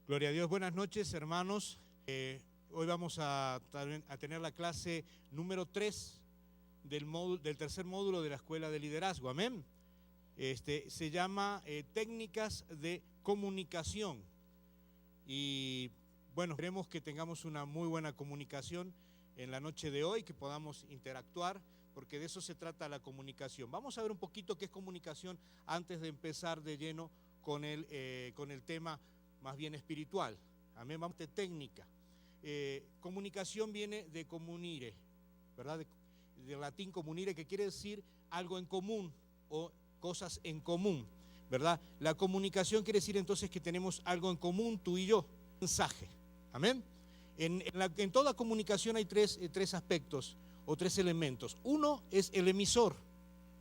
Gloria a Dios. Buenas noches, hermanos. Hoy vamos a tener la clase número 3 del tercer módulo de la Escuela de Liderazgo. Amén. Se llama Técnicas de Comunicación. Y bueno, esperemos que tengamos una muy buena comunicación en la noche de hoy, que podamos interactuar, porque de eso se trata la comunicación. Vamos a ver un poquito qué es comunicación antes de empezar de lleno con el tema más bien espiritual. Amén. Vamos de técnica. Comunicación viene de comunire, ¿verdad? De latín comunire, que quiere decir algo en común o cosas en común, ¿verdad? La comunicación quiere decir entonces que tenemos algo en común, tú y yo. Mensaje. Amén. En toda comunicación hay tres aspectos o tres elementos. Uno es el emisor.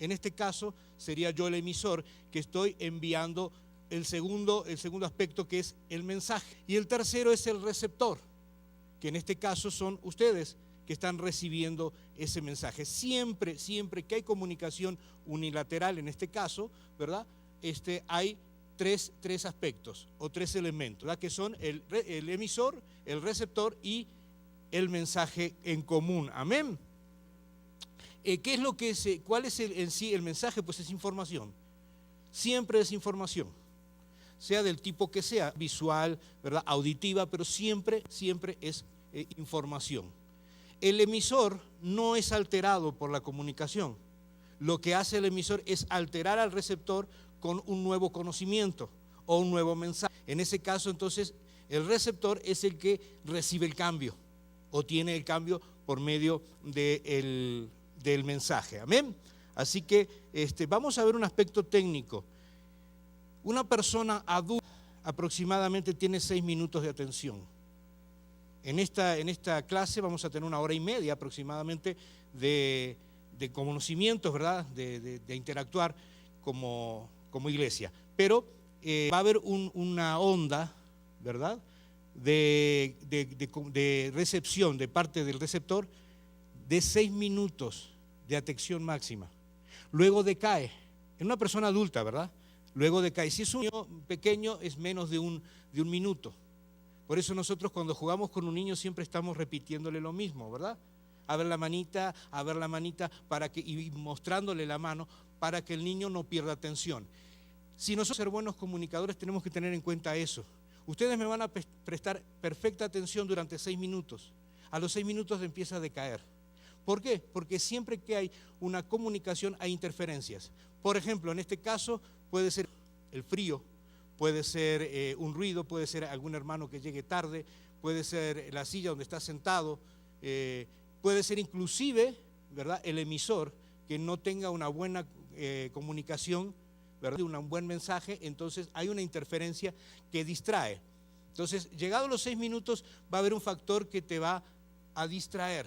En este caso sería yo el emisor que estoy enviando el segundo aspecto, que es el mensaje. Y el tercero es el receptor, que en este caso son ustedes que están recibiendo ese mensaje. Siempre que hay comunicación unilateral, en este caso, ¿verdad? Hay tres aspectos o tres elementos, ¿verdad? Que son el emisor, el receptor y el mensaje en común. Amén. ¿Qué es lo que cuál es en sí el mensaje? Pues es información. Siempre es información, sea del tipo que sea, visual, ¿verdad? Auditiva, pero siempre es información. El emisor no es alterado por la comunicación. Lo que hace el emisor es alterar al receptor con un nuevo conocimiento o un nuevo mensaje. En ese caso, entonces, el receptor es el que recibe el cambio o tiene el cambio por medio del mensaje. Amén. Así que vamos a ver un aspecto técnico. Una persona adulta aproximadamente tiene 6 minutos de atención. En esta clase vamos a tener 1 hora y media aproximadamente de conocimientos, ¿verdad? De interactuar como iglesia. Pero va a haber una onda, ¿verdad? De recepción de parte del receptor de 6 minutos de atención máxima. Luego decae. En una persona adulta, ¿verdad? Luego decae. Si es un niño pequeño, es menos de un minuto. Por eso nosotros cuando jugamos con un niño siempre estamos repitiéndole lo mismo, ¿verdad? A ver la manita, y mostrándole la mano para que el niño no pierda atención. Si nosotros ser buenos comunicadores tenemos que tener en cuenta eso. Ustedes me van a prestar perfecta atención durante 6 minutos. A los 6 minutos empieza a decaer. ¿Por qué? Porque siempre que hay una comunicación hay interferencias. Por ejemplo, en este caso puede ser el frío, puede ser un ruido, puede ser algún hermano que llegue tarde, puede ser la silla donde está sentado, puede ser inclusive, ¿verdad?, el emisor que no tenga una buena comunicación, ¿verdad?, un buen mensaje. Entonces hay una interferencia que distrae. Entonces, llegados los 6 minutos va a haber un factor que te va a distraer.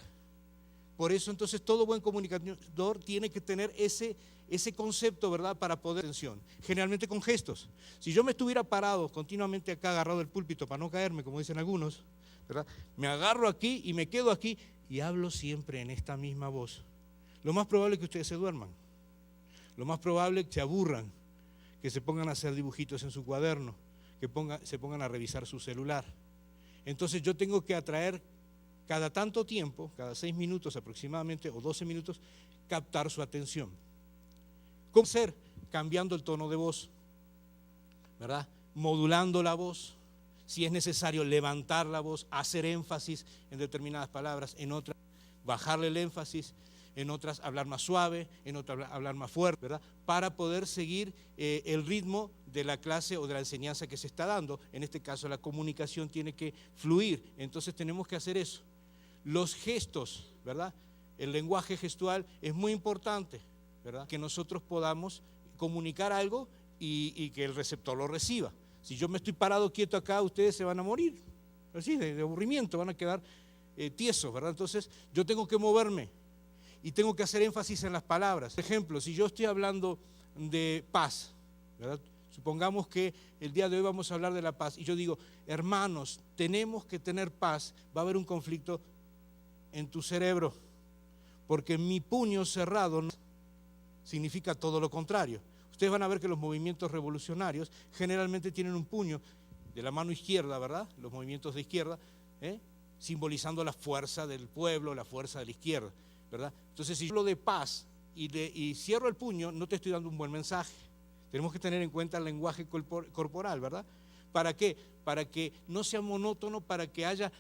Por eso entonces todo buen comunicador tiene que tener ese concepto, ¿verdad?, para poder atención. Generalmente con gestos. Si yo me estuviera parado continuamente acá agarrado del púlpito para no caerme, como dicen algunos, ¿verdad?, me agarro aquí y me quedo aquí y hablo siempre en esta misma voz. Lo más probable es que ustedes se duerman. Lo más probable es que se aburran, que se pongan a hacer dibujitos en su cuaderno, que se pongan a revisar su celular. Entonces yo tengo que atraer cada tanto tiempo, cada 6 minutos aproximadamente o 12 minutos, captar su atención. ¿Cómo hacer? Cambiando el tono de voz, ¿verdad? Modulando la voz. Si es necesario levantar la voz, hacer énfasis en determinadas palabras, en otras bajarle el énfasis, en otras hablar más suave, en otras hablar más fuerte, ¿verdad? Para poder seguir el ritmo de la clase o de la enseñanza que se está dando. En este caso la comunicación tiene que fluir, entonces tenemos que hacer eso. Los gestos, ¿verdad? El lenguaje gestual es muy importante, ¿verdad? Que nosotros podamos comunicar algo y que el receptor lo reciba. Si yo me estoy parado quieto acá, ustedes se van a morir, así, de aburrimiento, van a quedar tiesos, ¿verdad? Entonces yo tengo que moverme y tengo que hacer énfasis en las palabras. Por ejemplo, si yo estoy hablando de paz, ¿verdad? Supongamos que el día de hoy vamos a hablar de la paz y yo digo, hermanos, tenemos que tener paz. Va a haber un conflicto en tu cerebro, porque mi puño cerrado significa todo lo contrario. Ustedes van a ver que los movimientos revolucionarios generalmente tienen un puño de la mano izquierda, ¿verdad? Los movimientos de izquierda, simbolizando la fuerza del pueblo, la fuerza de la izquierda, ¿verdad? Entonces, si yo hablo de paz y cierro el puño, no te estoy dando un buen mensaje. Tenemos que tener en cuenta el lenguaje corporal, ¿verdad? ¿Para qué? Para que no sea monótono, para que haya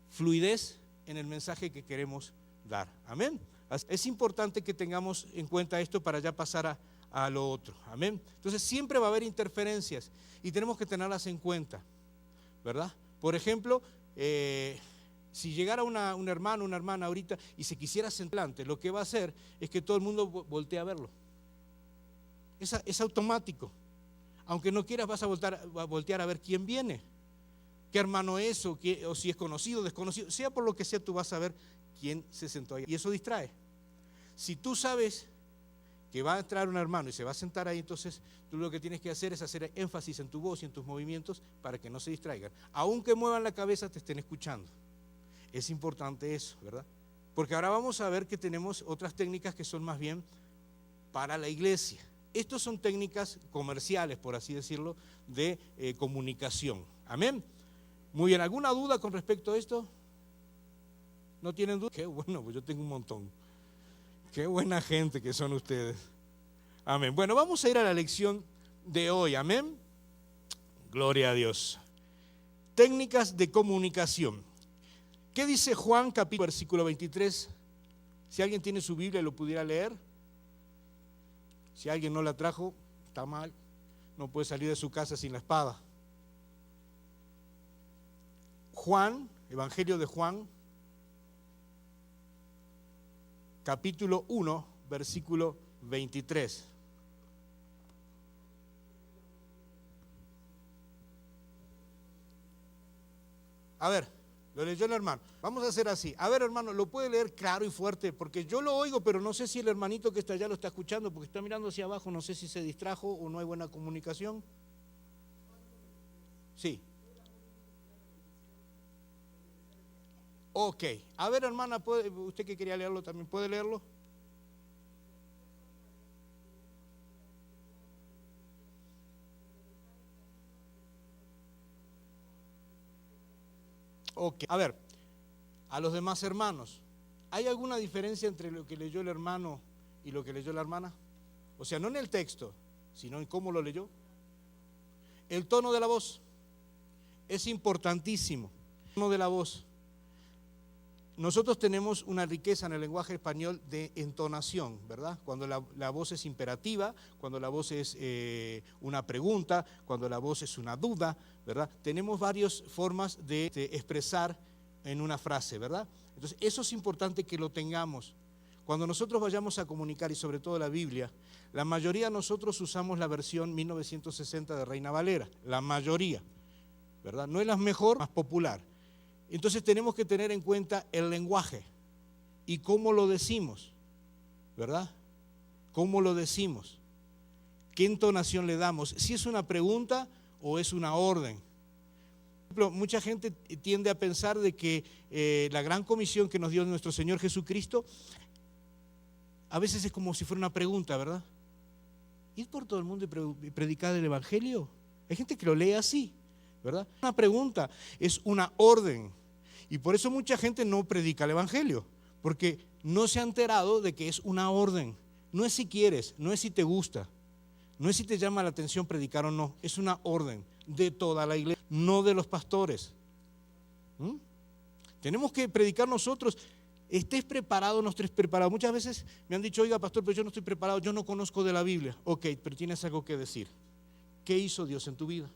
fluidez en el mensaje que queremos dar. Amén. Es importante que tengamos en cuenta esto para ya pasar a lo otro. Amén. Entonces siempre va a haber interferencias y tenemos que tenerlas en cuenta, ¿verdad? Por ejemplo, si llegara un hermano, una hermana ahorita y se quisiera sentar, lo que va a hacer es que todo el mundo voltee a verlo. Es automático. Aunque no quieras, vas a voltear a ver quién viene, qué hermano es, o si es conocido, desconocido, sea por lo que sea, tú vas a ver quién se sentó ahí. Y eso distrae. Si tú sabes que va a entrar un hermano y se va a sentar ahí, entonces tú lo que tienes que hacer es hacer énfasis en tu voz y en tus movimientos para que no se distraigan. Aunque muevan la cabeza, te estén escuchando. Es importante eso, ¿verdad? Porque ahora vamos a ver que tenemos otras técnicas que son más bien para la iglesia. Estas son técnicas comerciales, por así decirlo, de comunicación. Amén. Muy bien, ¿alguna duda con respecto a esto? ¿No tienen duda? Qué bueno, pues yo tengo un montón. Qué buena gente que son ustedes. Amén. Bueno, vamos a ir a la lección de hoy. Amén. Gloria a Dios. Técnicas de comunicación. ¿Qué dice Juan capítulo versículo 23? Si alguien tiene su Biblia y lo pudiera leer. Si alguien no la trajo, está mal. No puede salir de su casa sin la espada. Juan, Evangelio de Juan, capítulo 1, versículo 23. A ver, lo leyó el hermano. Vamos a hacer así. A ver, hermano, lo puede leer claro y fuerte, porque yo lo oigo, pero no sé si el hermanito que está allá lo está escuchando, porque está mirando hacia abajo, no sé si se distrajo o no hay buena comunicación. Sí. Ok. A ver, hermana, usted que quería leerlo también, ¿puede leerlo? Ok. A ver, a los demás hermanos, ¿hay alguna diferencia entre lo que leyó el hermano y lo que leyó la hermana? O sea, no en el texto, sino en cómo lo leyó. El tono de la voz es importantísimo. El tono de la voz. Nosotros tenemos una riqueza en el lenguaje español de entonación, ¿verdad? Cuando la voz es imperativa, cuando la voz es una pregunta, cuando la voz es una duda, ¿verdad? Tenemos varias formas de expresar en una frase, ¿verdad? Entonces, eso es importante que lo tengamos. Cuando nosotros vayamos a comunicar, y sobre todo la Biblia, la mayoría de nosotros usamos la versión 1960 de Reina Valera, la mayoría, ¿verdad? No es la mejor, más popular. Entonces tenemos que tener en cuenta el lenguaje y cómo lo decimos, ¿verdad? ¿Cómo lo decimos? ¿Qué entonación le damos? Si es una pregunta o es una orden. Por ejemplo, mucha gente tiende a pensar de que la gran comisión que nos dio nuestro Señor Jesucristo a veces es como si fuera una pregunta, ¿verdad? Ir por todo el mundo y predicar el Evangelio. Hay gente que lo lee así, ¿verdad? Una pregunta, es una orden. Y por eso mucha gente no predica el Evangelio, porque no se ha enterado de que es una orden. No es si quieres, no es si te gusta, no es si te llama la atención predicar o no, es una orden de toda la iglesia, no de los pastores. Tenemos que predicar nosotros, estés preparado o no estés preparado. Muchas veces me han dicho, oiga pastor, pero yo no estoy preparado, yo no conozco de la Biblia. Ok, pero tienes algo que decir. ¿Qué hizo Dios en tu vida?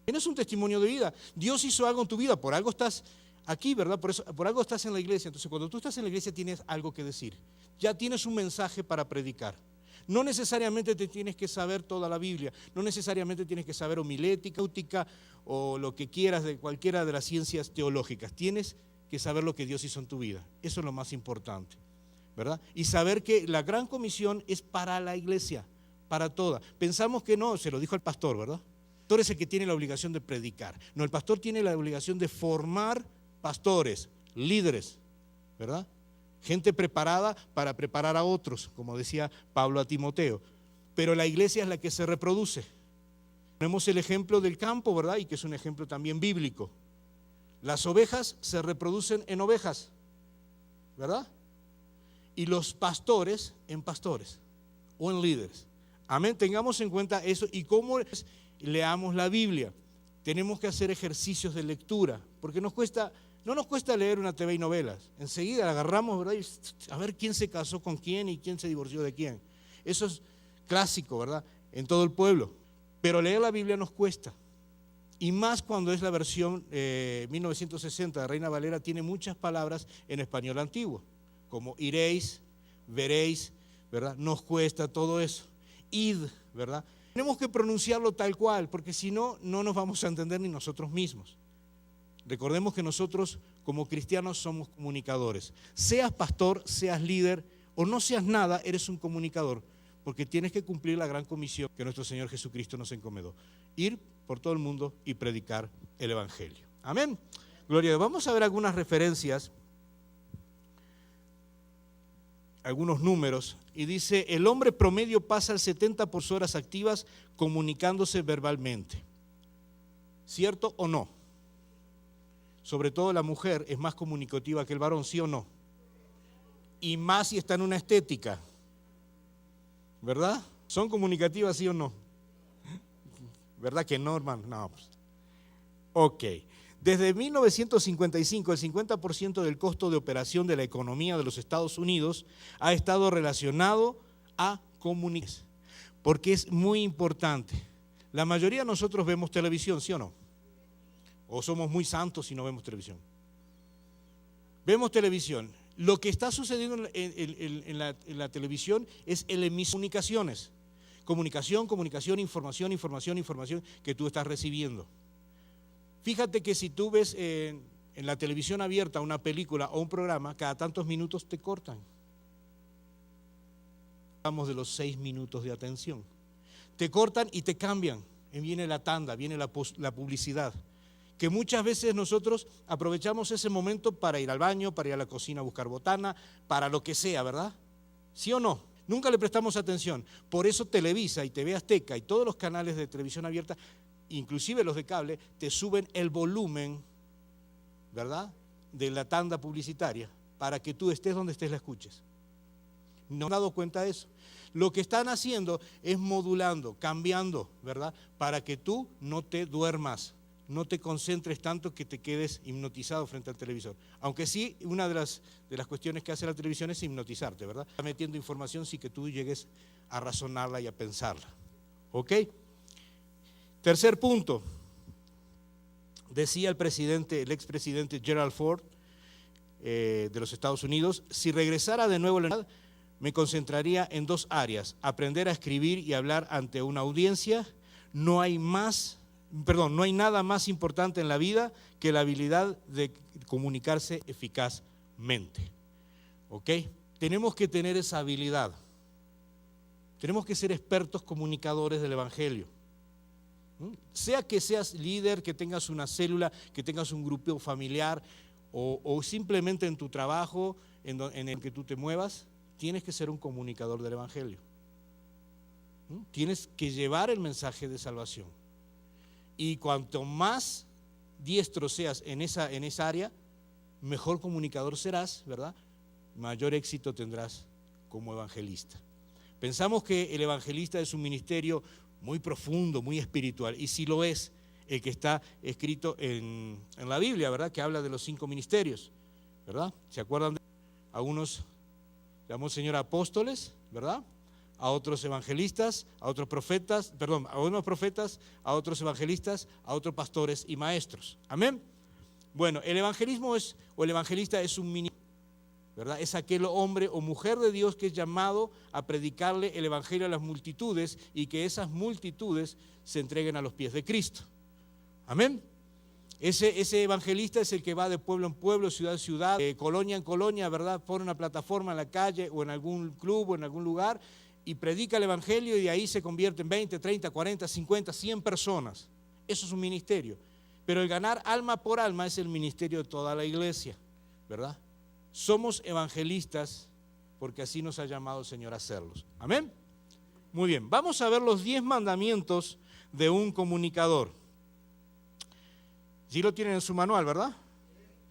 Tienes un testimonio de vida. Dios hizo algo en tu vida, por algo estás aquí, ¿verdad? Por algo estás en la iglesia. Entonces, cuando tú estás en la iglesia tienes algo que decir. Ya tienes un mensaje para predicar. No necesariamente te tienes que saber toda la Biblia. No necesariamente tienes que saber homilética o lo que quieras de cualquiera de las ciencias teológicas. Tienes que saber lo que Dios hizo en tu vida. Eso es lo más importante, ¿verdad? Y saber que la gran comisión es para la iglesia, para toda. Pensamos que no, se lo dijo el pastor, ¿verdad? El pastor es el que tiene la obligación de predicar. No, el pastor tiene la obligación de formar pastores, líderes, ¿verdad? Gente preparada para preparar a otros, como decía Pablo a Timoteo. Pero la iglesia es la que se reproduce. Tenemos el ejemplo del campo, ¿verdad? Y que es un ejemplo también bíblico. Las ovejas se reproducen en ovejas, ¿verdad? Y los pastores en pastores o en líderes. Amén, tengamos en cuenta eso. Y cómo leamos la Biblia. Tenemos que hacer ejercicios de lectura, porque no nos cuesta leer una TV y novelas. Enseguida la agarramos, ¿verdad? Y a ver quién se casó con quién y quién se divorció de quién. Eso es clásico, ¿verdad? En todo el pueblo. Pero leer la Biblia nos cuesta. Y más cuando es la versión 1960 de Reina Valera, tiene muchas palabras en español antiguo, como iréis, veréis, ¿verdad? Nos cuesta todo eso. Id, ¿verdad? Tenemos que pronunciarlo tal cual, porque si no, no nos vamos a entender ni nosotros mismos. Recordemos que nosotros como cristianos somos comunicadores. Seas pastor, seas líder o no seas nada, eres un comunicador, porque tienes que cumplir la gran comisión que nuestro Señor Jesucristo nos encomendó. Ir por todo el mundo y predicar el Evangelio. Amén. Gloria a Dios. Vamos a ver algunas referencias, algunos números, y dice, el hombre promedio pasa el 70 por horas activas comunicándose verbalmente. ¿Cierto o no? Sobre todo la mujer es más comunicativa que el varón, ¿sí o no? Y más si está en una estética, ¿verdad? ¿Son comunicativas, sí o no? ¿Verdad que no, hermano? No. Ok. Desde 1955, el 50% del costo de operación de la economía de los Estados Unidos ha estado relacionado a comunicaciones, porque es muy importante. La mayoría de nosotros vemos televisión, ¿sí o no? O somos muy santos si no vemos televisión. Vemos televisión. Lo que está sucediendo en la televisión es el emisor de comunicaciones. Comunicación, información que tú estás recibiendo. Fíjate que si tú ves en la televisión abierta una película o un programa, cada tantos minutos te cortan. Hablamos de los 6 minutos de atención. Te cortan y te cambian. Viene la tanda, viene la publicidad. Que muchas veces nosotros aprovechamos ese momento para ir al baño, para ir a la cocina a buscar botana, para lo que sea, ¿verdad? ¿Sí o no? Nunca le prestamos atención. Por eso Televisa y TV Azteca y todos los canales de televisión abierta, inclusive los de cable, te suben el volumen, ¿verdad?, de la tanda publicitaria, para que tú estés donde estés la escuches. ¿No han dado cuenta de eso? Lo que están haciendo es modulando, cambiando, ¿verdad?, para que tú no te duermas, no te concentres tanto que te quedes hipnotizado frente al televisor. Aunque sí, una de las cuestiones que hace la televisión es hipnotizarte, ¿verdad? Está metiendo información sin que tú llegues a razonarla y a pensarla. ¿Ok? Tercer punto. Decía el expresidente Gerald Ford de los Estados Unidos, si regresara de nuevo a la universidad, me concentraría en 2 áreas: aprender a escribir y hablar ante una audiencia. No hay nada más importante en la vida que la habilidad de comunicarse eficazmente. ¿Ok? Tenemos que tener esa habilidad. Tenemos que ser expertos comunicadores del Evangelio. Sea que seas líder, que tengas una célula, que tengas un grupo familiar o simplemente en tu trabajo, en el que tú te muevas, tienes que ser un comunicador del Evangelio. Tienes que llevar el mensaje de salvación. Y cuanto más diestro seas en esa área, mejor comunicador serás, ¿verdad? Mayor éxito tendrás como evangelista. Pensamos que el evangelista es un ministerio muy profundo, muy espiritual, y sí lo es, el que está escrito en la Biblia, ¿verdad?, que habla de los 5 ministerios, ¿verdad? ¿Se acuerdan? A unos llamó el Señor apóstoles, ¿verdad?, a otros evangelistas, a otros profetas, a unos profetas, a otros evangelistas, a otros pastores y maestros. Amén. Bueno, el evangelista es un ministro, ¿verdad? Es aquel hombre o mujer de Dios que es llamado a predicarle el evangelio a las multitudes y que esas multitudes se entreguen a los pies de Cristo. Amén. Ese evangelista es el que va de pueblo en pueblo, ciudad en ciudad, colonia en colonia, ¿verdad? Pone una plataforma en la calle o en algún club o en algún lugar y predica el evangelio y de ahí se convierte en 20, 30, 40, 50, 100 personas. Eso es un ministerio. Pero el ganar alma por alma es el ministerio de toda la iglesia, ¿verdad? Somos evangelistas porque así nos ha llamado el Señor a hacerlos. Amén. Muy bien, vamos a ver los 10 mandamientos de un comunicador. Sí lo tienen en su manual, ¿verdad?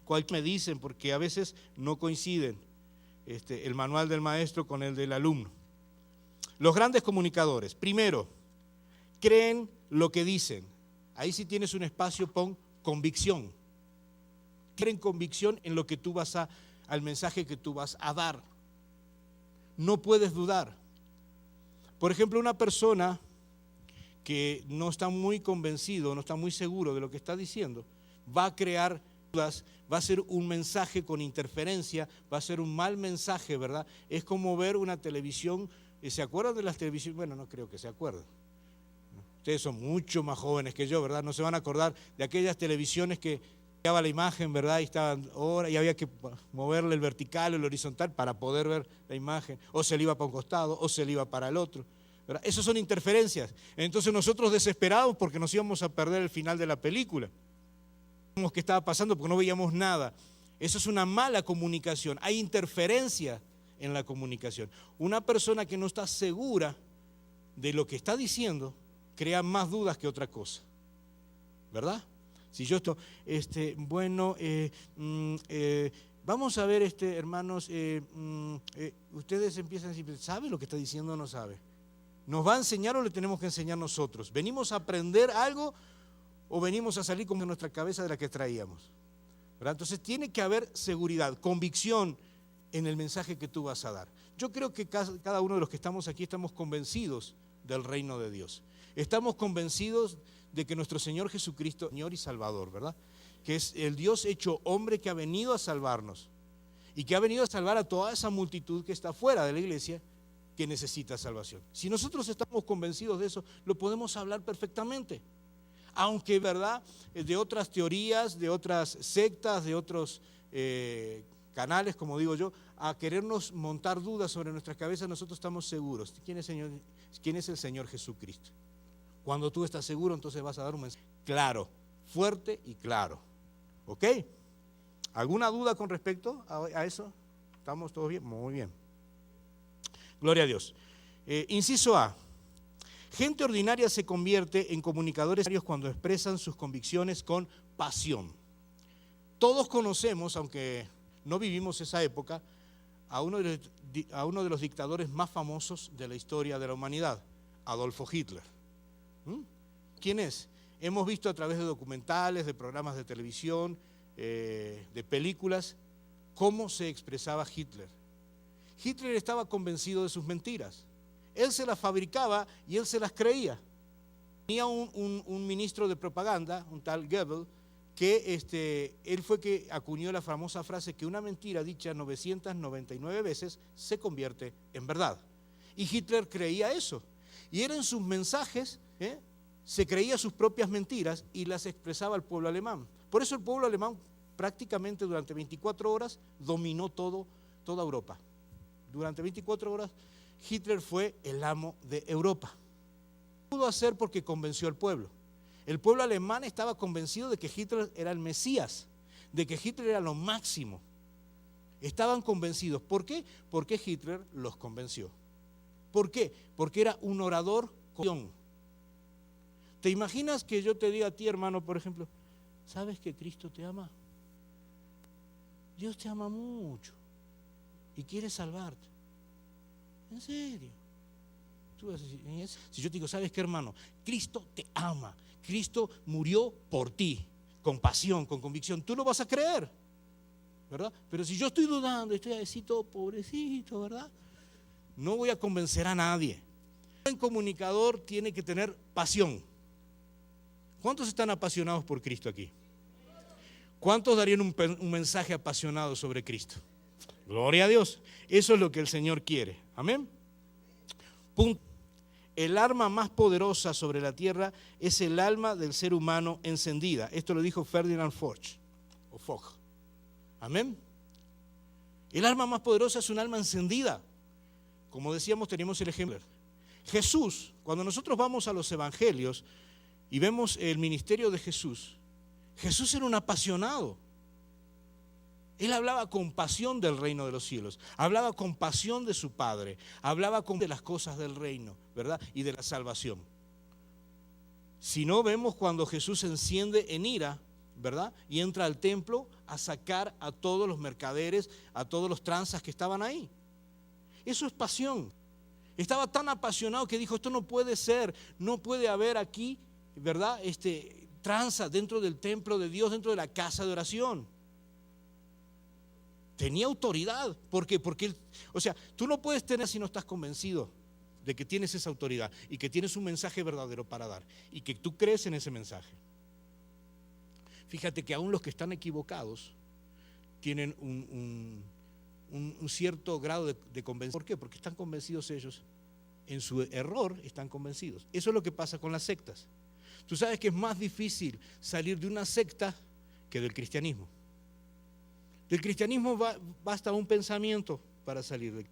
¿Cuál me dicen? Porque a veces no coinciden el manual del maestro con el del alumno. Los grandes comunicadores, primero, creen lo que dicen. Ahí si tienes un espacio, pon convicción. Creen convicción en lo que tú vas al mensaje que tú vas a dar. No puedes dudar. Por ejemplo, una persona que no está muy convencido, no está muy seguro de lo que está diciendo, va a crear dudas, va a ser un mensaje con interferencia, va a ser un mal mensaje, ¿verdad? Es como ver una televisión. ¿Se acuerdan de las televisiones? Bueno, no creo que se acuerden. Ustedes son mucho más jóvenes que yo, ¿verdad? No se van a acordar de aquellas televisiones que daba la imagen, ¿verdad? Y estaban horas y había que moverle el vertical o el horizontal para poder ver la imagen. O se le iba para un costado, o se le iba para el otro, ¿verdad? Esas son interferencias. Entonces nosotros desesperados porque nos íbamos a perder el final de la película. No sabíamos qué estaba pasando porque no veíamos nada. Eso es una mala comunicación. Hay interferencia en la comunicación. Una persona que no está segura de lo que está diciendo crea más dudas que otra cosa, ¿verdad? Si yo estoy, vamos a ver, hermanos, ustedes empiezan a decir, ¿sabe lo que está diciendo o no sabe? ¿Nos va a enseñar o le tenemos que enseñar nosotros? ¿Venimos a aprender algo o venimos a salir con nuestra cabeza de la que traíamos? ¿Verdad? Entonces tiene que haber seguridad, convicción en el mensaje que tú vas a dar. Yo creo que cada uno de los que estamos aquí estamos convencidos del reino de Dios. Estamos convencidos de que nuestro Señor Jesucristo, Señor y Salvador, ¿verdad? Que es el Dios hecho hombre que ha venido a salvarnos y que ha venido a salvar a toda esa multitud que está fuera de la iglesia que necesita salvación. Si nosotros estamos convencidos de eso, lo podemos hablar perfectamente. Aunque, ¿verdad?, de otras teorías, de otras sectas, de otros canales, como digo yo, a querernos montar dudas sobre nuestras cabezas, nosotros estamos seguros. ¿Quién es el Señor Jesucristo? Cuando tú estás seguro, entonces vas a dar un mensaje claro, fuerte y claro. ¿Ok? ¿Alguna duda con respecto a eso? ¿Estamos todos bien? Muy bien. Gloria a Dios. Inciso A. Gente ordinaria se convierte en comunicadores cuando expresan sus convicciones con pasión. Todos conocemos, aunque no vivimos esa época, a uno de los dictadores más famosos de la historia de la humanidad, Adolfo Hitler. ¿Quién es? Hemos visto a través de documentales, de programas de televisión, de películas, cómo se expresaba Hitler. Hitler estaba convencido de sus mentiras. Él se las fabricaba y él se las creía. Tenía un ministro de propaganda, un tal Goebbels, que él fue que acuñó la famosa frase que una mentira dicha 999 veces se convierte en verdad. Y Hitler creía eso. Y él en sus mensajes se creía sus propias mentiras y las expresaba al pueblo alemán. Por eso el pueblo alemán prácticamente durante 24 horas dominó toda Europa. Durante 24 horas Hitler fue el amo de Europa. Pudo hacer porque convenció al pueblo. El pueblo alemán estaba convencido de que Hitler era el Mesías, de que Hitler era lo máximo. Estaban convencidos. ¿Por qué? Porque Hitler los convenció. ¿Por qué? Porque era un orador con... ¿Te imaginas que yo te diga a ti, hermano, por ejemplo, ¿sabes que Cristo te ama? Dios te ama mucho y quiere salvarte. ¿En serio? Tú vas a decir, si yo te digo, ¿sabes qué, hermano? Cristo te ama. Cristo murió por ti, con pasión, con convicción. Tú lo vas a creer, ¿verdad? Pero si yo estoy dudando, estoy así todo pobrecito, ¿verdad? No voy a convencer a nadie. Un comunicador tiene que tener pasión. ¿Cuántos están apasionados por Cristo aquí? ¿Cuántos darían un mensaje apasionado sobre Cristo? Gloria a Dios. Eso es lo que el Señor quiere. Amén. Punto. El arma más poderosa sobre la tierra es el alma del ser humano encendida. Esto lo dijo Ferdinand Foch. Amén. El arma más poderosa es un alma encendida. Como decíamos, tenemos el ejemplo. Jesús, cuando nosotros vamos a los evangelios y vemos el ministerio de Jesús, Jesús era un apasionado. Él hablaba con pasión del reino de los cielos, hablaba con pasión de su Padre, hablaba de las cosas del reino, ¿verdad? Y de la salvación. Si no, vemos cuando Jesús se enciende en ira, ¿verdad? Y entra al templo a sacar a todos los mercaderes, a todos los tranzas que estaban ahí. Eso es pasión. Estaba tan apasionado que dijo, esto no puede ser, no puede haber aquí, ¿verdad? Tranza dentro del templo de Dios, dentro de la casa de oración. Tenía autoridad. ¿Por qué? Porque tú no puedes tener si no estás convencido de que tienes esa autoridad y que tienes un mensaje verdadero para dar y que tú crees en ese mensaje. Fíjate que aún los que están equivocados tienen un cierto grado de convencimiento. ¿Por qué? Porque están convencidos ellos. En su error están convencidos. Eso es lo que pasa con las sectas. Tú sabes que es más difícil salir de una secta que del cristianismo. Del cristianismo basta un pensamiento para salir de.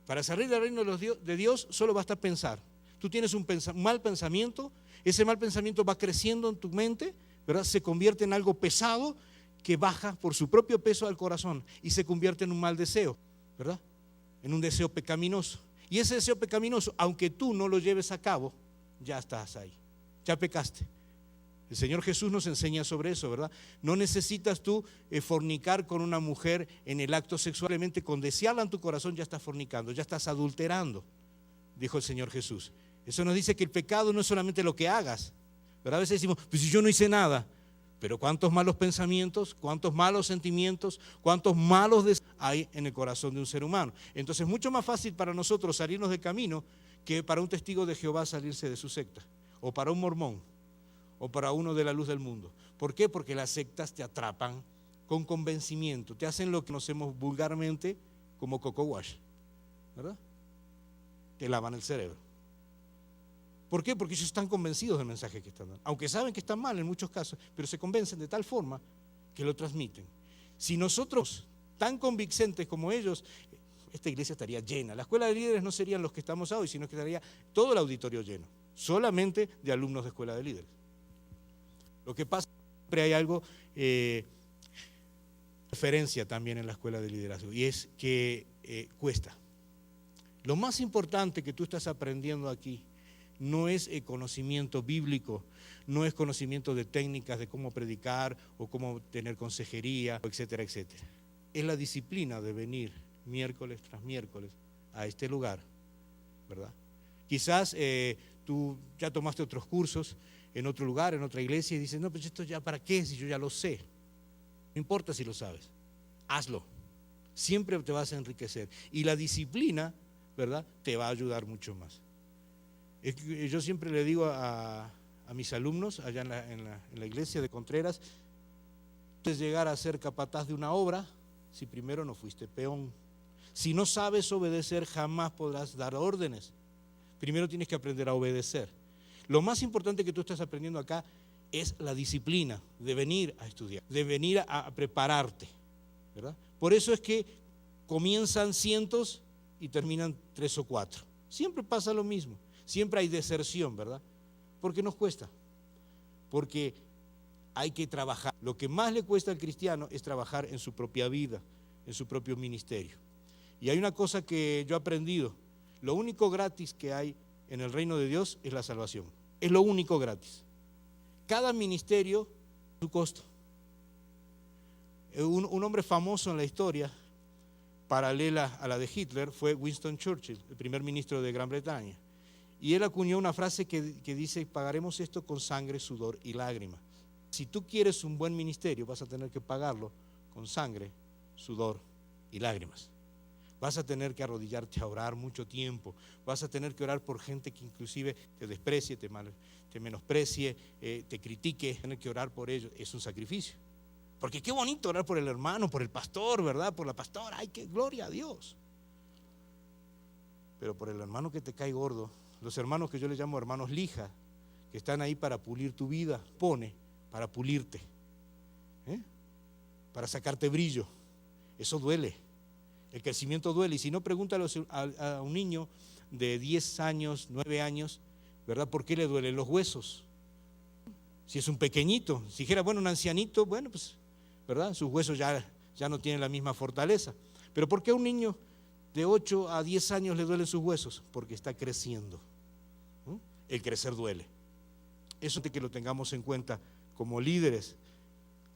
Para salir del reino de Dios solo basta pensar. Tú tienes un mal pensamiento, ese mal pensamiento va creciendo en tu mente, ¿verdad? Se convierte en algo pesado que baja por su propio peso al corazón y se convierte en un mal deseo, ¿verdad? En un deseo pecaminoso. Y ese deseo pecaminoso, aunque tú no lo lleves a cabo, ya estás ahí, ya pecaste. El Señor Jesús nos enseña sobre eso, ¿verdad? No necesitas tú fornicar con una mujer en el acto sexual, simplemente con desearla en tu corazón ya estás fornicando, ya estás adulterando, dijo el Señor Jesús. Eso nos dice que el pecado no es solamente lo que hagas, ¿verdad? A veces decimos, pues si yo no hice nada, pero cuántos malos pensamientos, cuántos malos sentimientos, cuántos malos deseos hay en el corazón de un ser humano. Entonces es mucho más fácil para nosotros salirnos del camino que para un testigo de Jehová salirse de su secta, o para un mormón, o para uno de la luz del mundo. ¿Por qué? Porque las sectas te atrapan con convencimiento, te hacen lo que conocemos vulgarmente como coco wash, ¿verdad? Te lavan el cerebro. ¿Por qué? Porque ellos están convencidos del mensaje que están dando, aunque saben que están mal en muchos casos, pero se convencen de tal forma que lo transmiten. Si nosotros, tan convincentes como ellos, esta iglesia estaría llena. La escuela de líderes no serían los que estamos hoy, sino que estaría todo el auditorio lleno, solamente de alumnos de escuela de líderes. Lo que pasa es que siempre hay algo, referencia también en la escuela de liderazgo, y es que cuesta. Lo más importante que tú estás aprendiendo aquí no es el conocimiento bíblico, no es conocimiento de técnicas de cómo predicar o cómo tener consejería, etcétera, etcétera. Es la disciplina de venir miércoles tras miércoles a este lugar, ¿verdad? Quizás tú ya tomaste otros cursos en otro lugar, en otra iglesia, y dices, no, pues esto ya para qué, si yo ya lo sé. No importa si lo sabes, hazlo. Siempre te vas a enriquecer. Y la disciplina, ¿verdad?, te va a ayudar mucho más. Yo siempre le digo a mis alumnos allá en la iglesia de Contreras, puedes llegar a ser capataz de una obra si primero no fuiste peón. Si no sabes obedecer, jamás podrás dar órdenes. Primero tienes que aprender a obedecer. Lo más importante que tú estás aprendiendo acá es la disciplina de venir a estudiar, de venir a prepararte, ¿verdad? Por eso es que comienzan cientos y terminan 3 o 4. Siempre pasa lo mismo, siempre hay deserción, ¿verdad? Porque nos cuesta, porque hay que trabajar. Lo que más le cuesta al cristiano es trabajar en su propia vida, en su propio ministerio. Y hay una cosa que yo he aprendido, lo único gratis que hay en el reino de Dios es la salvación. Es lo único gratis. Cada ministerio tiene su costo. Un hombre famoso en la historia, paralela a la de Hitler, fue Winston Churchill, el primer ministro de Gran Bretaña. Y él acuñó una frase que dice, pagaremos esto con sangre, sudor y lágrimas. Si tú quieres un buen ministerio, vas a tener que pagarlo con sangre, sudor y lágrimas. Vas a tener que arrodillarte a orar mucho tiempo. Vas a tener que orar por gente que inclusive te desprecie, te menosprecie, te critique. Tener que orar por ellos es un sacrificio. Porque qué bonito orar por el hermano, por el pastor, ¿verdad? Por la pastora. ¡Ay, qué gloria a Dios! Pero por el hermano que te cae gordo, los hermanos que yo les llamo hermanos lija, que están ahí para pulir tu vida, para pulirte, para sacarte brillo. Eso duele. El crecimiento duele, y si no, pregúntale a un niño de 10 años, 9 años, ¿verdad? ¿Por qué le duelen los huesos? Si es un pequeñito, si dijera, bueno, un ancianito, bueno, pues, ¿verdad? Sus huesos ya no tienen la misma fortaleza. Pero ¿por qué a un niño de 8 a 10 años le duelen sus huesos? Porque está creciendo. El crecer duele. Eso es que lo tengamos en cuenta como líderes,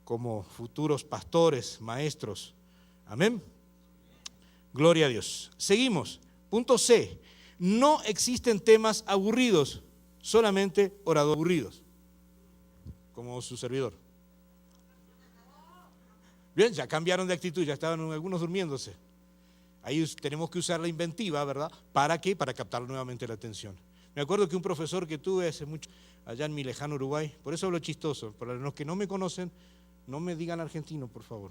como futuros pastores, maestros. Amén. Gloria a Dios. Seguimos. Punto C. No existen temas aburridos, solamente oradores aburridos, como su servidor. Bien, ya cambiaron de actitud, ya estaban algunos durmiéndose. Ahí tenemos que usar la inventiva, ¿verdad? ¿Para qué? Para captar nuevamente la atención. Me acuerdo que un profesor que tuve hace mucho, allá en mi lejano Uruguay, por eso hablo chistoso, para los que no me conocen, no me digan argentino, por favor.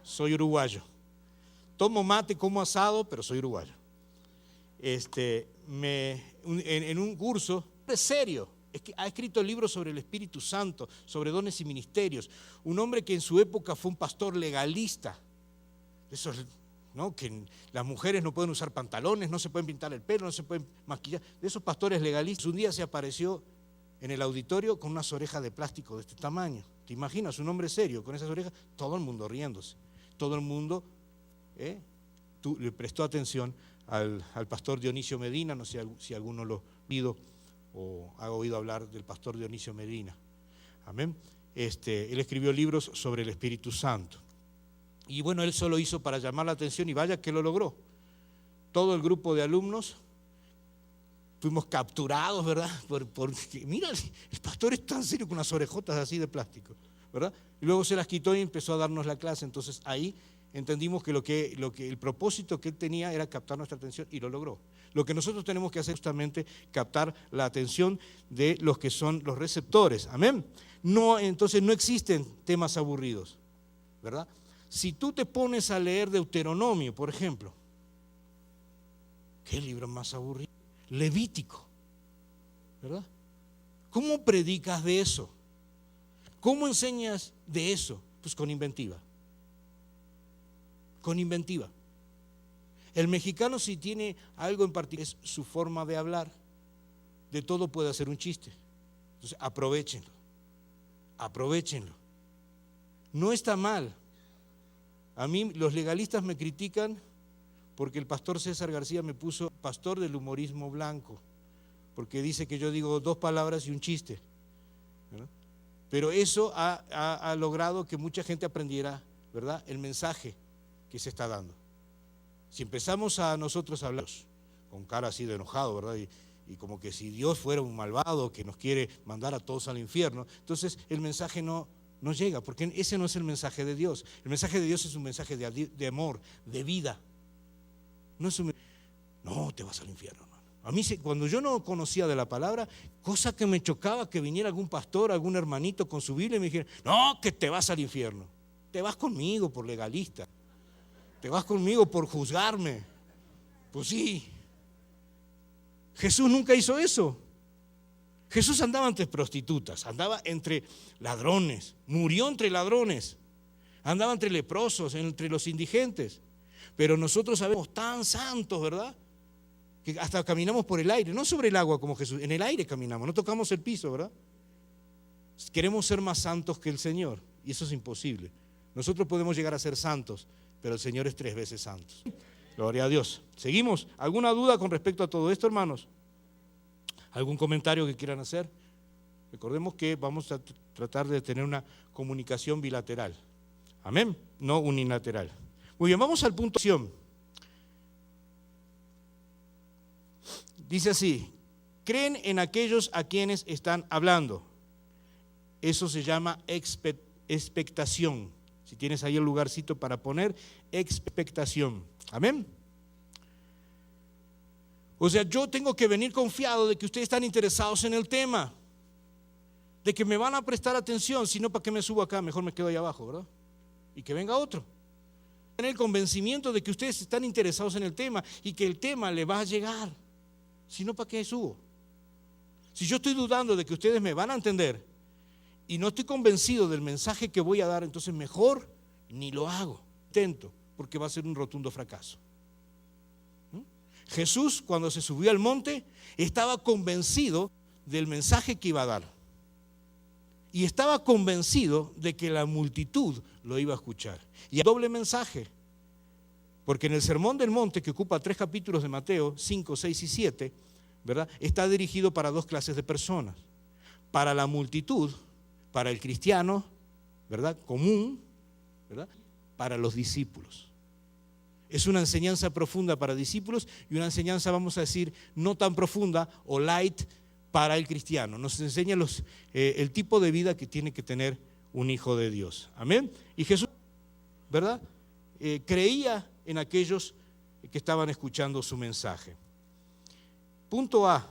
Soy uruguayo. Tomo mate, como asado, pero soy uruguayo. En un curso, es serio, es que ha escrito libros sobre el Espíritu Santo, sobre dones y ministerios. Un hombre que en su época fue un pastor legalista. Eso es, ¿no? Que las mujeres no pueden usar pantalones, no se pueden pintar el pelo, no se pueden maquillar. De esos pastores legalistas, un día se apareció en el auditorio con unas orejas de plástico de este tamaño. ¿Te imaginas? Un hombre serio con esas orejas, todo el mundo riéndose. Todo el mundo le prestó atención al pastor Dionisio Medina. No sé si alguno lo ha oído o ha oído hablar del pastor Dionisio Medina. Amén. Él escribió libros sobre el Espíritu Santo. Y bueno, él solo hizo para llamar la atención y vaya que lo logró. Todo el grupo de alumnos fuimos capturados, ¿verdad? Porque mira, el pastor es tan serio con unas orejotas así de plástico, ¿verdad? Y luego se las quitó y empezó a darnos la clase. Entonces ahí entendimos que el propósito que él tenía era captar nuestra atención y lo logró. Lo que nosotros tenemos que hacer es justamente captar la atención de los que son los receptores. Amén. No, entonces no existen temas aburridos, ¿verdad? Si tú te pones a leer Deuteronomio, por ejemplo, ¿qué libro más aburrido? Levítico, ¿verdad? ¿Cómo predicas de eso? ¿Cómo enseñas de eso? Pues con inventiva. Con inventiva. El mexicano, si tiene algo en particular, es su forma de hablar. De todo puede hacer un chiste. Entonces, aprovechenlo. Aprovechenlo. No está mal. A mí los legalistas me critican porque el pastor César García me puso pastor del humorismo blanco, porque dice que yo digo 2 palabras y un chiste, ¿verdad? Pero eso ha logrado que mucha gente aprendiera, ¿verdad?, el mensaje que se está dando. Si empezamos a nosotros a hablar con cara así de enojado, ¿verdad?, y como que si Dios fuera un malvado que nos quiere mandar a todos al infierno, entonces el mensaje no llega, porque ese no es el mensaje de Dios. El mensaje de Dios es un mensaje de amor, de vida. No te vas al infierno, hermano. A mí, cuando yo no conocía de la palabra, cosa que me chocaba que viniera algún pastor, algún hermanito con su Biblia y me dijera, no, que te vas al infierno. Te vas conmigo por legalista. Te vas conmigo por juzgarme. Pues sí. Jesús nunca hizo eso. Jesús andaba entre prostitutas, andaba entre ladrones, murió entre ladrones, andaba entre leprosos, entre los indigentes. Pero nosotros sabemos tan santos, ¿verdad?, que hasta caminamos por el aire, no sobre el agua como Jesús, en el aire caminamos, no tocamos el piso, ¿verdad? Queremos ser más santos que el Señor y eso es imposible. Nosotros podemos llegar a ser santos, pero el Señor es 3 veces santo. Gloria a Dios. ¿Seguimos? ¿Alguna duda con respecto a todo esto, hermanos? ¿Algún comentario que quieran hacer? Recordemos que vamos a tratar de tener una comunicación bilateral. Amén, no unilateral. Muy bien, vamos al punto de acción. Dice así: creen en aquellos a quienes están hablando. Eso se llama expectación. Si tienes ahí el lugarcito para poner, expectación. Amén. O sea, yo tengo que venir confiado de que ustedes están interesados en el tema, de que me van a prestar atención, si no, ¿para qué me subo acá? Mejor me quedo ahí abajo, ¿verdad? Y que venga otro. Tener el convencimiento de que ustedes están interesados en el tema y que el tema le va a llegar. Si no, ¿para qué subo? Si yo estoy dudando de que ustedes me van a entender y no estoy convencido del mensaje que voy a dar, entonces mejor ni lo hago. Intento, porque va a ser un rotundo fracaso. Jesús, cuando se subió al monte, estaba convencido del mensaje que iba a dar. Y estaba convencido de que la multitud lo iba a escuchar. Y el doble mensaje, porque en el Sermón del Monte, que ocupa 3 capítulos de Mateo, 5, 6 y 7, ¿verdad?, está dirigido para 2 clases de personas. para la multitud, para el cristiano, ¿verdad? Común, ¿verdad? Para los discípulos. Es una enseñanza profunda para discípulos y una enseñanza, vamos a decir, no tan profunda o light para el cristiano. Nos enseña el tipo de vida que tiene que tener un hijo de Dios. Amén. Y Jesús, ¿verdad? Creía en aquellos que estaban escuchando su mensaje. Punto A.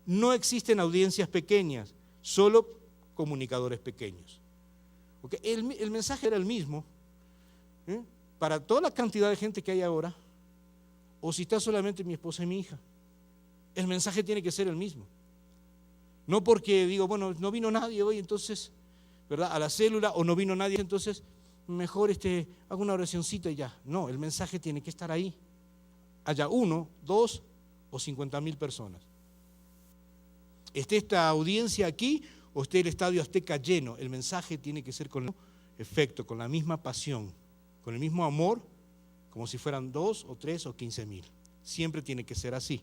No existen audiencias pequeñas, solo comunicadores pequeños. Porque el mensaje era el mismo, para toda la cantidad de gente que hay ahora, o si está solamente mi esposa y mi hija. El mensaje tiene que ser el mismo. No porque digo, bueno, no vino nadie hoy, entonces, ¿verdad? A la célula, o no vino nadie, entonces mejor hago una oracioncita y ya. No, el mensaje tiene que estar ahí. Haya 1, 2 o 50,000 personas. Esté esta audiencia aquí o esté el Estadio Azteca lleno, el mensaje tiene que ser con el mismo efecto, con la misma pasión, con el mismo amor, como si fueran 2 o 3 o 15,000. Siempre tiene que ser así.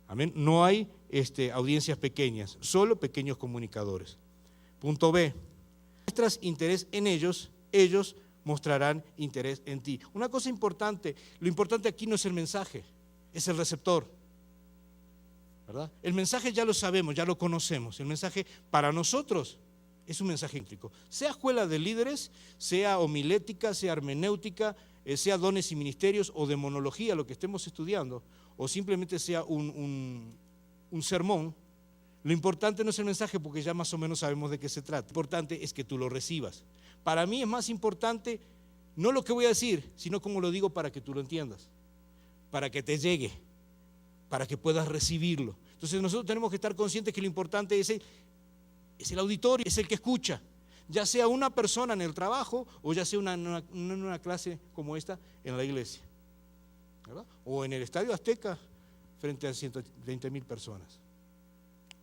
Amén. No hay audiencias pequeñas, solo pequeños comunicadores. Punto B. Muestras interés en ellos, ellos mostrarán interés en ti. Una cosa importante, lo importante aquí no es el mensaje, es el receptor, ¿verdad? El mensaje ya lo sabemos, ya lo conocemos. El mensaje para nosotros es un mensaje crítico. Sea escuela de líderes, sea homilética, sea hermenéutica, sea dones y ministerios o demonología, lo que estemos estudiando, o simplemente sea un sermón. Lo importante no es el mensaje porque ya más o menos sabemos de qué se trata. Lo importante es que tú lo recibas. Para mí es más importante no lo que voy a decir, sino cómo lo digo para que tú lo entiendas, para que te llegue, para que puedas recibirlo. Entonces nosotros tenemos que estar conscientes que lo importante es el auditorio, es el que escucha, ya sea una persona en el trabajo o ya sea una clase como esta en la iglesia, ¿verdad? O en el Estadio Azteca frente a 120,000 personas.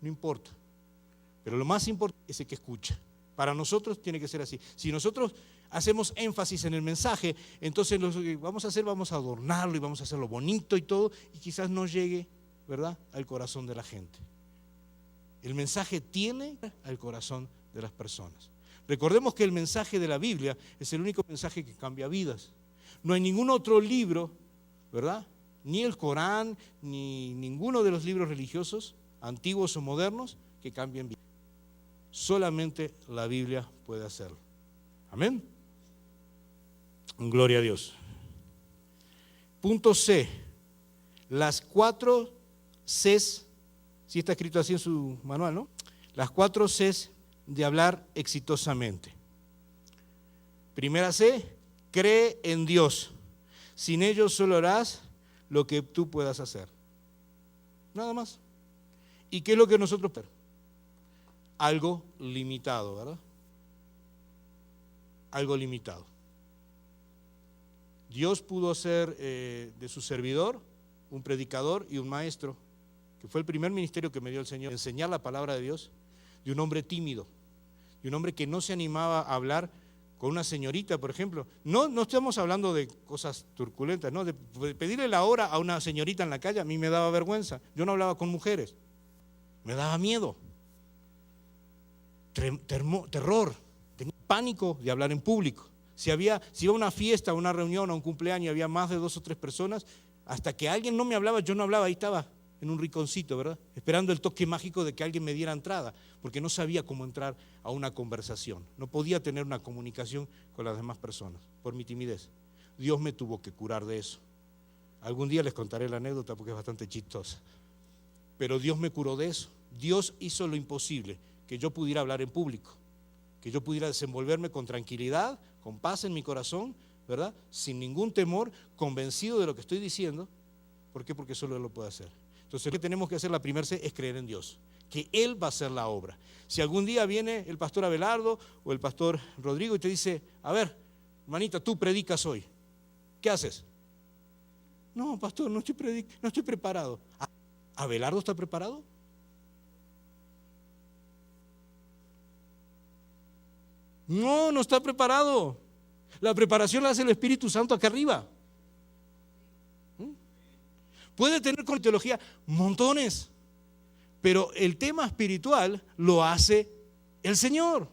No importa, pero lo más importante es el que escucha. Para nosotros tiene que ser así. Si nosotros hacemos énfasis en el mensaje, entonces lo que vamos a hacer, vamos a adornarlo y vamos a hacerlo bonito y todo, y quizás no llegue, ¿verdad?, al corazón de la gente. El mensaje tiene al corazón de las personas. Recordemos que el mensaje de la Biblia es el único mensaje que cambia vidas. No hay ningún otro libro, ¿verdad?, ni el Corán, ni ninguno de los libros religiosos, antiguos o modernos, que cambien vidas. Solamente la Biblia puede hacerlo. Amén. Gloria a Dios. Punto C. Las 4 Cs, si está escrito así en su manual, ¿no? Las 4 Cs de hablar exitosamente. Primera C, cree en Dios. Sin ellos solo harás lo que tú puedas hacer. Nada más. ¿Y qué es lo que nosotros pedimos? Algo limitado, ¿verdad? Algo limitado. Dios pudo hacer de su servidor un predicador y un maestro, que fue el primer ministerio que me dio el Señor, enseñar la palabra de Dios, de un hombre tímido, de un hombre que no se animaba a hablar con una señorita, por ejemplo. No estamos hablando de cosas turbulentas, ¿no? De pedirle la hora a una señorita en la calle, a mí me daba vergüenza. Yo no hablaba con mujeres, me daba miedo. Terror, tenía pánico de hablar en público. Si iba a una fiesta, a una reunión, a un cumpleaños y había más de 2 o 3 personas, hasta que alguien no me hablaba, yo no hablaba, ahí estaba en un rinconcito, ¿verdad? Esperando el toque mágico de que alguien me diera entrada, porque no sabía cómo entrar a una conversación. No podía tener una comunicación con las demás personas por mi timidez. Dios me tuvo que curar de eso. Algún día les contaré la anécdota porque es bastante chistosa. Pero Dios me curó de eso. Dios hizo lo imposible, que yo pudiera hablar en público, que yo pudiera desenvolverme con tranquilidad, con paz en mi corazón, ¿verdad? Sin ningún temor, convencido de lo que estoy diciendo. ¿Por qué? Porque solo Él lo puede hacer. Entonces lo que tenemos que hacer, la primera C, es creer en Dios, que Él va a hacer la obra. Si algún día viene el pastor Abelardo o el pastor Rodrigo y te dice, a ver, hermanita, tú predicas hoy, ¿qué haces? No, pastor, no estoy preparado. ¿Abelardo está preparado? No está preparado. La preparación la hace el Espíritu Santo acá arriba. Puede tener con teología montones, Pero el tema espiritual lo hace el Señor.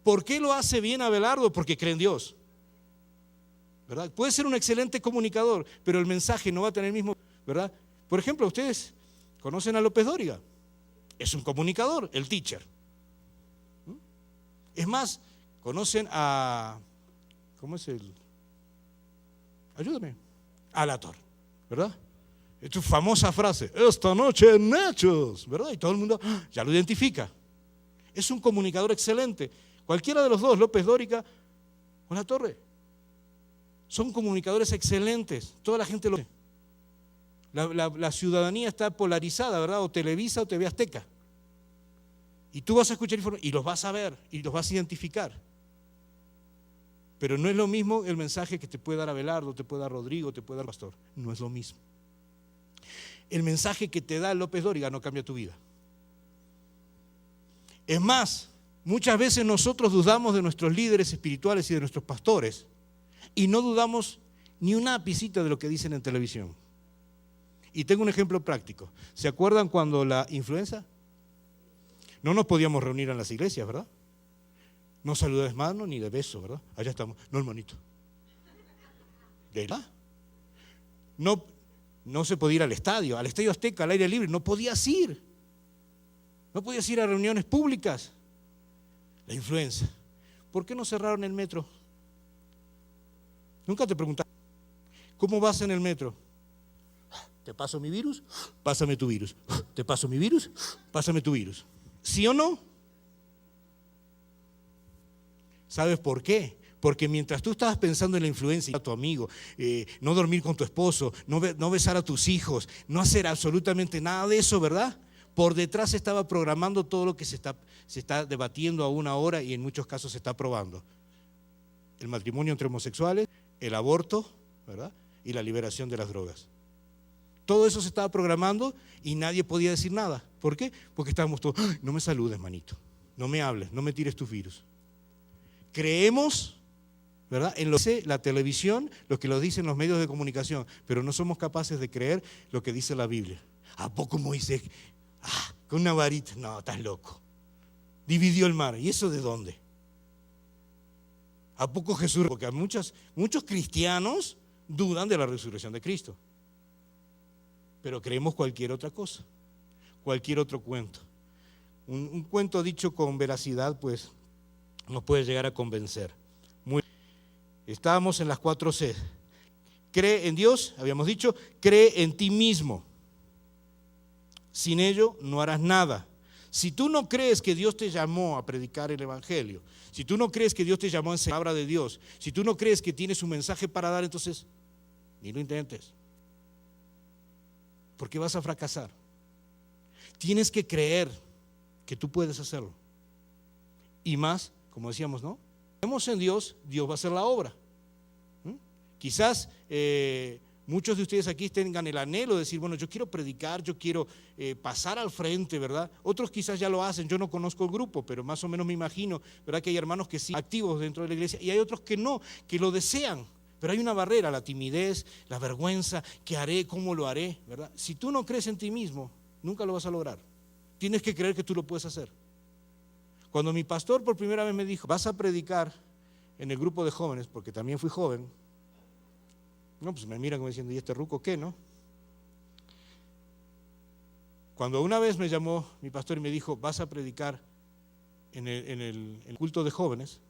¿Por qué lo hace bien Abelardo? Porque cree en Dios, ¿verdad? Puede ser un excelente comunicador, pero el mensaje no va a tener el mismo, ¿verdad? Por ejemplo, ustedes conocen a López Dóriga. Es un comunicador, el teacher. Es más, conocen a, ¿cómo es el? Ayúdame. A La Torre, ¿verdad? Es tu famosa frase, esta noche en Nachos, ¿verdad? Y todo el mundo ya lo identifica. Es un comunicador excelente. Cualquiera de los dos, López Dóriga o La Torre, son comunicadores excelentes. Toda la gente lo ve. La ciudadanía está polarizada, ¿verdad? O Televisa o TV Azteca. Y tú vas a escuchar información y los vas a ver y los vas a identificar. Pero no es lo mismo el mensaje que te puede dar Abelardo, te puede dar Rodrigo, te puede dar Pastor. No es lo mismo. El mensaje que te da López Dóriga no cambia tu vida. Es más, muchas veces nosotros dudamos de nuestros líderes espirituales y de nuestros pastores y no dudamos ni un ápice de lo que dicen en televisión. Y tengo un ejemplo práctico. ¿Se acuerdan cuando la influenza? No nos podíamos reunir en las iglesias, ¿verdad? No saludar de mano ni de beso, ¿verdad? Allá estamos. No, hermanito. ¿De verdad? No se podía ir al Estadio Azteca, al aire libre. No podías ir. No podías ir a reuniones públicas. La influenza. ¿Por qué no cerraron el metro? Nunca te preguntaste. ¿Cómo vas en el metro? ¿Te paso mi virus? Pásame tu virus. ¿Te paso mi virus? Pásame tu virus. ¿Sí o no? ¿Sabes por qué? Porque mientras tú estabas pensando en la influencia a tu amigo, no dormir con tu esposo, no besar a tus hijos, no hacer absolutamente nada de eso, ¿verdad? Por detrás se estaba programando todo lo que se está debatiendo aún ahora y en muchos casos se está aprobando. El matrimonio entre homosexuales, el aborto, ¿verdad? Y la liberación de las drogas. Todo eso se estaba programando y nadie podía decir nada. ¿Por qué? Porque estábamos todos, no me saludes, manito, no me hables, no me tires tus virus. Creemos, ¿verdad?, en lo que dice la televisión, lo que lo dicen los medios de comunicación, pero no somos capaces de creer lo que dice la Biblia. ¿A poco Moisés, con una varita? No, estás loco. Dividió el mar. ¿Y eso de dónde? ¿A poco Jesús? Porque muchos cristianos dudan de la resurrección de Cristo. Pero creemos cualquier otra cosa, cualquier otro cuento. Un cuento dicho con veracidad, pues, nos puede llegar a convencer. Estábamos en las 4 C. Cree en Dios, habíamos dicho, cree en ti mismo. Sin ello no harás nada. Si tú no crees que Dios te llamó a predicar el Evangelio, si tú no crees que Dios te llamó a enseñar la palabra de Dios, si tú no crees que tienes un mensaje para dar, entonces ni lo intentes. Porque vas a fracasar. Tienes que creer que tú puedes hacerlo. Y más, como decíamos, ¿no? Creemos en Dios, Dios va a hacer la obra. Quizás muchos de ustedes aquí tengan el anhelo de decir, bueno, yo quiero predicar, yo quiero pasar al frente, ¿verdad? Otros quizás ya lo hacen, yo no conozco el grupo, pero más o menos me imagino, ¿verdad?, que hay hermanos que sí, activos dentro de la iglesia, y hay otros que no, que lo desean. Pero hay una barrera, la timidez, la vergüenza, ¿qué haré? ¿Cómo lo haré? ¿Verdad? Si tú no crees en ti mismo, nunca lo vas a lograr. Tienes que creer que tú lo puedes hacer. Cuando mi pastor por primera vez me dijo, vas a predicar en el grupo de jóvenes, porque también fui joven, no, pues me miran como diciendo, ¿y este ruco qué, no? Cuando una vez me llamó mi pastor y me dijo, vas a predicar en el culto de jóvenes,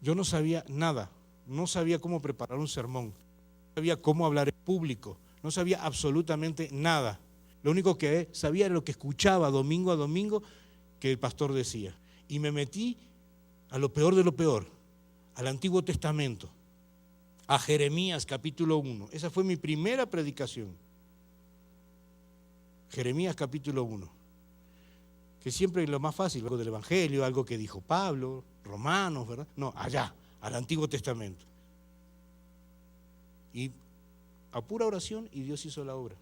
yo no sabía nada. No sabía cómo preparar un sermón, no sabía cómo hablar en público, no sabía absolutamente nada. Lo único que sabía era lo que escuchaba domingo a domingo que el pastor decía. Y me metí a lo peor de lo peor, al Antiguo Testamento, a Jeremías capítulo 1. Esa fue mi primera predicación. Jeremías capítulo 1. Que siempre es lo más fácil, algo del Evangelio, algo que dijo Pablo, Romanos, ¿verdad? No, allá, al Antiguo Testamento. Y a pura oración y Dios hizo la obra.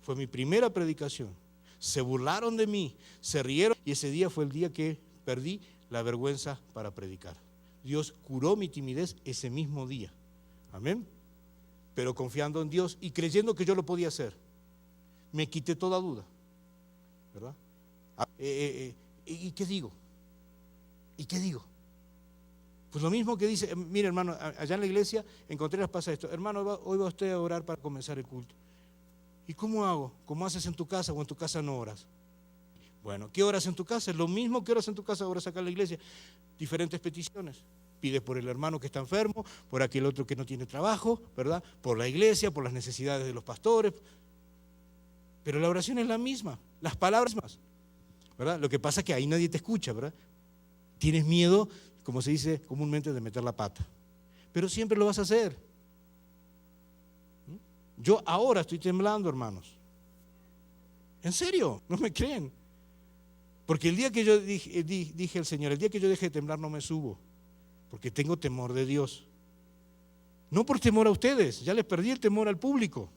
Fue mi primera predicación. Se burlaron de mí, se rieron y ese día fue el día que perdí la vergüenza para predicar. Dios curó mi timidez ese mismo día. Amén. Pero confiando en Dios y creyendo que yo lo podía hacer. me quité toda duda, ¿verdad? ¿Y qué digo? ¿Y qué digo? Pues lo mismo que dice, mire hermano, allá en la iglesia en Contreras pasa esto, hermano, hoy va usted a orar para comenzar el culto. ¿Y cómo hago? ¿Cómo haces en tu casa o en tu casa no oras? Bueno, ¿qué oras en tu casa? Es lo mismo que oras en tu casa, oras acá en la iglesia. Diferentes peticiones. Pides por el hermano que está enfermo, por aquel otro que no tiene trabajo, ¿verdad? Por la iglesia, por las necesidades de los pastores. Pero la oración es la misma, las palabras más, ¿verdad? Lo que pasa es que ahí nadie te escucha, ¿verdad? Tienes miedo, como se dice comúnmente, de meter la pata. Pero siempre lo vas a hacer. Yo ahora estoy temblando, hermanos. ¿En serio? ¿No me creen? Porque el día que yo dije al Señor, el día que yo deje de temblar no me subo, porque tengo temor de Dios. No por temor a ustedes, ya les perdí el temor al público,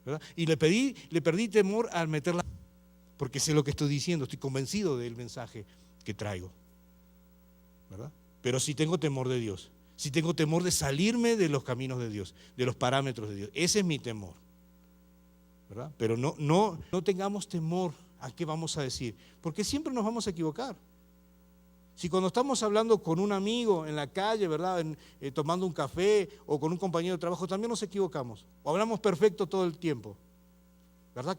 ¿verdad? Y le perdí temor al meterla, porque sé lo que estoy diciendo, estoy convencido del mensaje que traigo, ¿verdad? Pero sí tengo temor de Dios, sí tengo temor de salirme de los caminos de Dios, de los parámetros de Dios. Ese es mi temor, ¿verdad? Pero no tengamos temor a qué vamos a decir, porque siempre nos vamos a equivocar. Si cuando estamos hablando con un amigo en la calle, ¿verdad? Tomando un café o con un compañero de trabajo, también nos equivocamos. O hablamos perfecto todo el tiempo. ¿Verdad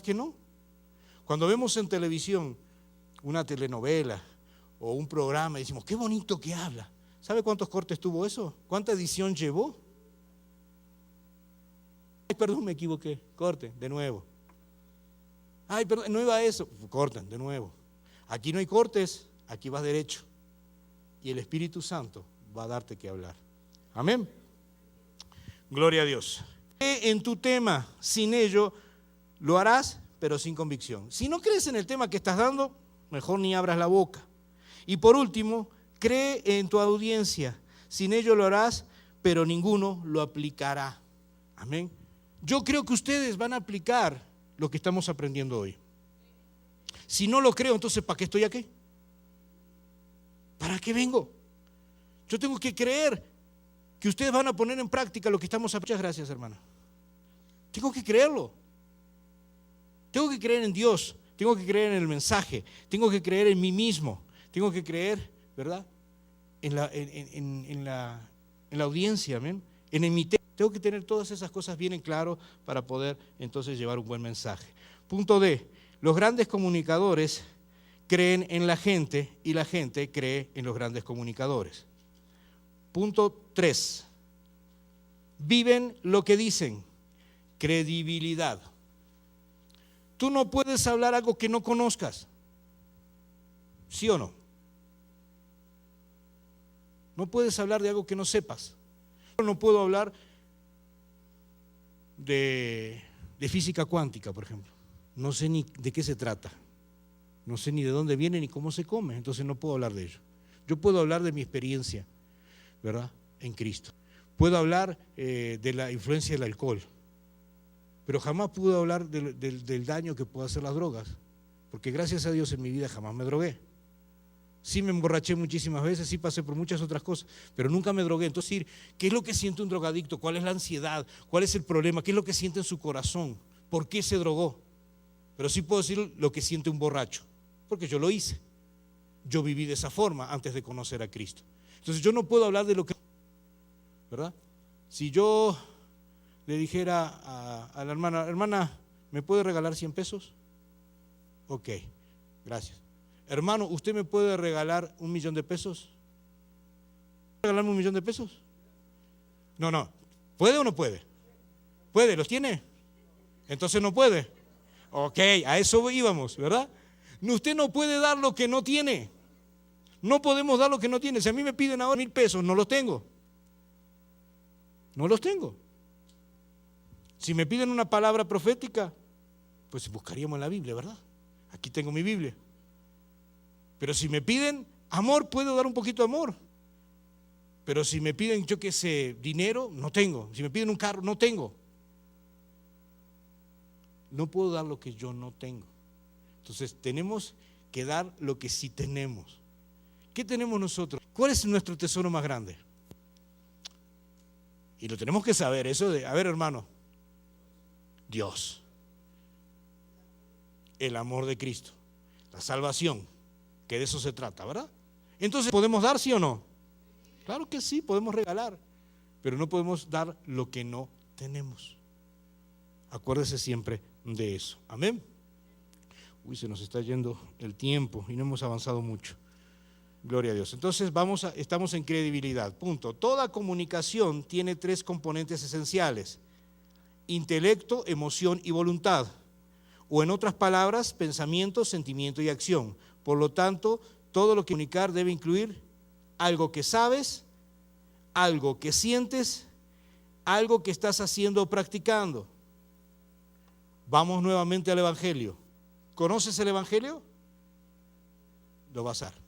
que no? Cuando vemos en televisión una telenovela o un programa y decimos, qué bonito que habla. ¿Sabe cuántos cortes tuvo eso? ¿Cuánta edición llevó? Ay, perdón, me equivoqué. Corten, de nuevo. Ay, perdón, no iba a eso. Corten, de nuevo. Aquí no hay cortes, aquí vas derecho. Y el Espíritu Santo va a darte que hablar. Amén. Gloria a Dios. En tu tema, sin ello, lo harás, pero sin convicción. Si no crees en el tema que estás dando, mejor ni abras la boca. Y por último, cree en tu audiencia. Sin ello lo harás, pero ninguno lo aplicará. Amén. Yo creo que ustedes van a aplicar lo que estamos aprendiendo hoy. Si no lo creo, entonces ¿para qué estoy aquí? ¿Para qué vengo? Yo tengo que creer que ustedes van a poner en práctica lo que estamos aprendiendo. Muchas gracias, hermana. Tengo que creerlo. Tengo que creer en Dios. Tengo que creer en el mensaje. Tengo que creer en mí mismo. Tengo que creer, ¿verdad? En la audiencia, amén. En mi tema. Tengo que tener todas esas cosas bien en claro para poder entonces llevar un buen mensaje. Punto D. Los grandes comunicadores creen en la gente y la gente cree en los grandes comunicadores. Punto 3. Viven lo que dicen. Credibilidad. Tú no puedes hablar algo que no conozcas. ¿Sí o no? No puedes hablar de algo que no sepas. Yo no puedo hablar de física cuántica, por ejemplo. No sé ni de qué se trata. No sé ni de dónde viene ni cómo se come. Entonces no puedo hablar de ello. Yo puedo hablar de mi experiencia, ¿verdad? En Cristo. Puedo hablar de la influencia del alcohol. Pero jamás pude hablar del daño que pueden hacer las drogas. Porque gracias a Dios en mi vida jamás me drogué. Sí me emborraché muchísimas veces, sí pasé por muchas otras cosas, pero nunca me drogué. Entonces, ¿qué es lo que siente un drogadicto? ¿Cuál es la ansiedad? ¿Cuál es el problema? ¿Qué es lo que siente en su corazón? ¿Por qué se drogó? Pero sí puedo decir lo que siente un borracho, porque yo lo hice. Yo viví de esa forma antes de conocer a Cristo. Entonces yo no puedo hablar de lo que, ¿verdad? Si yo le dijera a la hermana, ¿me puede regalar 100 pesos? Ok, gracias. Hermano, ¿usted me puede regalar 1.000.000 de pesos? ¿Regalarme 1.000.000 de pesos? No. ¿Puede o no puede? ¿Puede? ¿Los tiene? Entonces no puede. Ok, a eso íbamos, ¿verdad? Usted no puede dar lo que no tiene. No podemos dar lo que no tiene. Si a mí me piden ahora 1.000 pesos, no los tengo. No los tengo. Si me piden una palabra profética, pues buscaríamos en la Biblia, ¿verdad? Aquí tengo mi Biblia. Pero si me piden amor, puedo dar un poquito de amor. Pero si me piden, yo qué sé, dinero, no tengo. Si me piden un carro, no tengo. No puedo dar lo que yo no tengo. Entonces tenemos que dar lo que sí tenemos. ¿Qué tenemos nosotros? ¿Cuál es nuestro tesoro más grande? Y lo tenemos que saber, eso de, a ver hermano, Dios. El amor de Cristo. La salvación, que de eso se trata, ¿verdad? Entonces, ¿podemos dar, sí o no? Claro que sí, podemos regalar, pero no podemos dar lo que no tenemos. Acuérdese siempre de eso. Amén. Uy, se nos está yendo el tiempo y no hemos avanzado mucho. Gloria a Dios. Entonces estamos en credibilidad. Punto. Toda comunicación tiene 3 componentes esenciales: intelecto, emoción y voluntad. O en otras palabras, pensamiento, sentimiento y acción. Por lo tanto, todo lo que comunicar debe incluir algo que sabes, algo que sientes, algo que estás haciendo o practicando. Vamos nuevamente al Evangelio. ¿Conoces el Evangelio? Lo vas a hacer.